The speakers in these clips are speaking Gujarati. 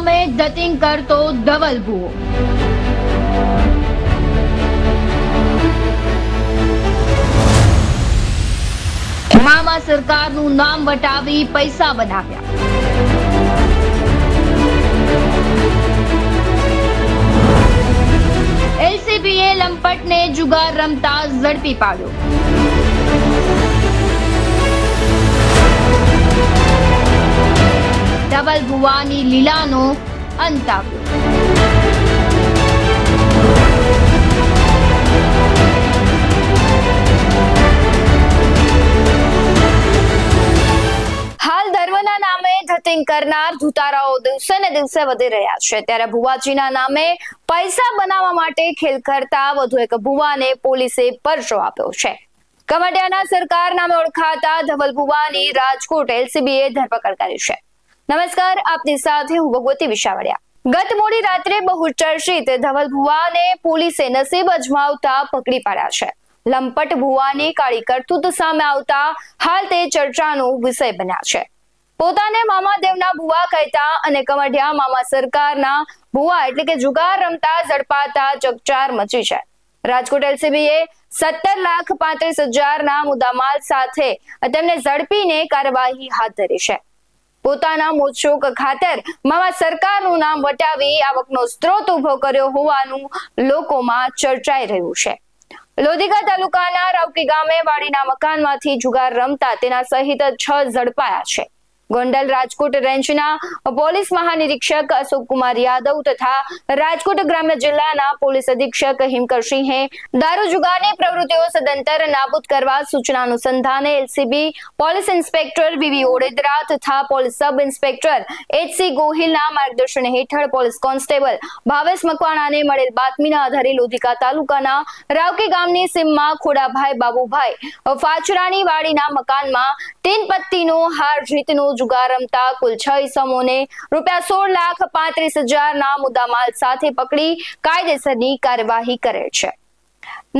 નામે ધતિંગ કરતો ધવલ ભુવો। મામા સરકારનું નામ વટાવી પૈસા બનાવ્યા। એલસીબીએ લંપટને જુગાર રમતા ઝડપી પાડ્યો। ધવલ ભુવાની લીલાનો અંત આવ્યો। હાલ ધર્મના નામે ધતિંગ કરનાર ધુતારાઓ દિવસે ને દિવસે વધી રહ્યા છે, ત્યારે ભુવાજીના નામે પૈસા બનાવવા માટે ખેલ કરતા વધુ એક ભુવાને પોલીસે પરચો આપ્યો છે। કમાડિયાના સરકાર નામે ઓળખાતા ધવલ ભુવાની રાજકોટ એલસીબીએ ધરપકડ કરી છે। નમસ્કાર, આપની સાથે હું ભગવતી વિશાવડિયા। ગત મોડી રાત્રે બહુ ચર્ચિત ધવલ ભુવાને પોલીસે નસીબ અજમાવતા પકડી પાડ્યા છે। લંપટ ભુવાની કાળી કરતૂત સામે આવતા હાલ તે ચર્ચાનો વિષય બન્યા છે। પોતાને મામાદેવના ભુવા કહેતા અને કમાડિયા મામા સરકારના ભુવા એટલે કે જુગાર રમતા ઝડપાતા ચકચાર મચી છે। રાજકોટ એલસીબીએ 17,35,000 ના મુદ્દામાલ સાથે તેમને ઝડપીને કાર્યવાહી હાથ ધરી છે। પોતાના મોજશોખ ખાતર મામા સરકારનું નામ વટાવી આવકનો સ્ત્રોત ઉભો કર્યો હોવાનું લોકોમાં ચર્ચાઈ રહ્યું છે। લોધિકા તાલુકાના રાવકી ગામે વાડીના મકાનમાંથી જુગાર રમતા તેના સહિત 6 ઝડપાયા છે। ગોંડલ રાજકોટ રેન્જના પોલીસ મહાનિરીક્ષક અશોકકુમાર યાદવ તથા રાજકોટ ગ્રામ્ય જિલ્લાના પોલીસ અધિક્ષક હિમકરસિંહે દારૂ જુગારની પ્રવૃત્તિઓ સદંતર નાબૂદ કરવા સૂચના અનુસંધાને LCB police inspector VV Odedara તથા પોલીસ સબ ઇન્સ્પેક્ટર એચસી ગોહિલના માર્ગદર્શન હેઠળ પોલીસ કોન્સ્ટેબલ ભાવેશ મકવાણાને મળેલ બાતમીના આધારે લોધિકા તાલુકાના રાવકી ગામની સીમમાં ખોડાભાઈ બાબુભાઈ ફાચરાની વાડીના મકાનમાં 3 પત્તીનો હાર જીતનો જુગાર રમતા કુલ 6 ઇસમોને ₹16,35,000 ના મુદ્દામાલ સાથે પકડી કાયદેસરની કાર્યવાહી કરેલ છે।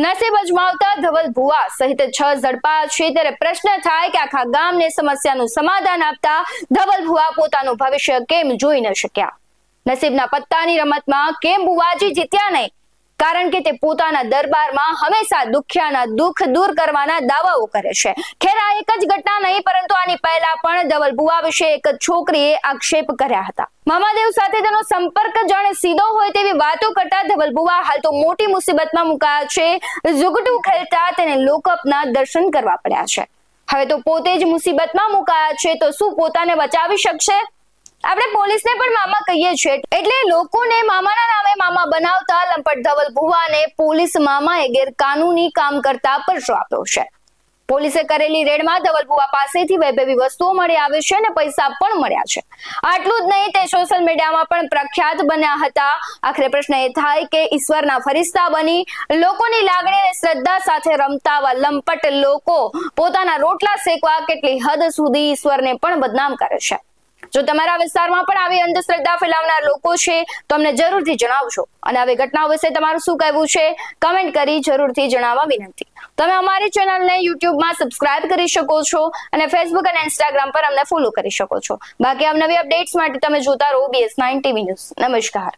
નસીબ અજમાવતા ધવલ ભુવા સહિત 6 ઝડપાયા છે, ત્યારે પ્રશ્ન થાય કે આખા ગામને સમસ્યાનું સમાધાન આપતા ધવલ ભુવા પોતાનું ભવિષ્ય કેમ જોઈ ન શક્યા? નસીબના પત્તાની રમતમાં કેમ ભુવાજી જીત્યા નહીં? કારણ કે તે પોતાના દરબારમાં હંમેશા દુખિયાના દુઃખ દૂર કરવાના દાવાઓ કરે છે। ખેર આ એક જ ઘટના નહીં, પરંતુ આની પહેલા પણ ધવલ ભુવા વિશે એક છોકરીએ આક્ષેપ કર્યા હતા। મામાદેવ સાથે તેનો સંપર્ક જાણે સીધો હોય તેવી વાતો કરતા ધવલ ભુવા હાલ તો મોટી મુસીબતમાં મુકાયા છે। ઝુગટું ખેલતા તેને લોકઅપના દર્શન કરવા પડ્યા છે। હવે તો પોતે જ મુસીબતમાં મુકાયા છે, તો શું પોતાને બચાવી શકશે? આપણે પોલીસને પણ મામા કહીએ છીએ, એટલે લોકોને મામાના નામે મામા બનાવતા લંપટ ધવલ ભુવાને પોલીસ મામાએ ગેરકાનૂની કામ કરતા પરચો આપ્યો છે। પોલીસે કરેલી રેડમાં ધવલ ભુવા પાસેથી વૈભવી વસ્તુઓ મળી આવી છે અને પૈસા પણ મળ્યા છે। આટલું જ નહીં, તે સોશિયલ મીડિયામાં પણ પ્રખ્યાત બન્યા હતા। આખરે પ્રશ્ન એ થાય કે ઈશ્વરના ફરિશ્તા બની લોકોની લાગણી અને શ્રદ્ધા સાથે રમતા આવા લંપટ લોકો પોતાના રોટલા શેકવા કેટલી હદ સુધી ઈશ્વરને પણ બદનામ કરે છે? જો તમારા વિસ્તારમાં પણ આવી અંધશ્રદ્ધા ફેલાવનાર લોકો છે તો અમને જરૂરથી જણાવજો, અને આવી ઘટનાઓ વિશે તમારું શું કહેવું છે કમેન્ટ કરી જરૂરથી જણાવવા વિનંતી। તમે અમારી ચેનલને યુટ્યુબમાં સબસ્ક્રાઇબ કરી શકો છો અને ફેસબુક અને ઇન્સ્ટાગ્રામ પર અમને ફોલો કરી શકો છો। બાકી નવી અપડેટ્સ માટે તમે જોતા રહો BS9 TV ન્યૂઝ। નમસ્કાર।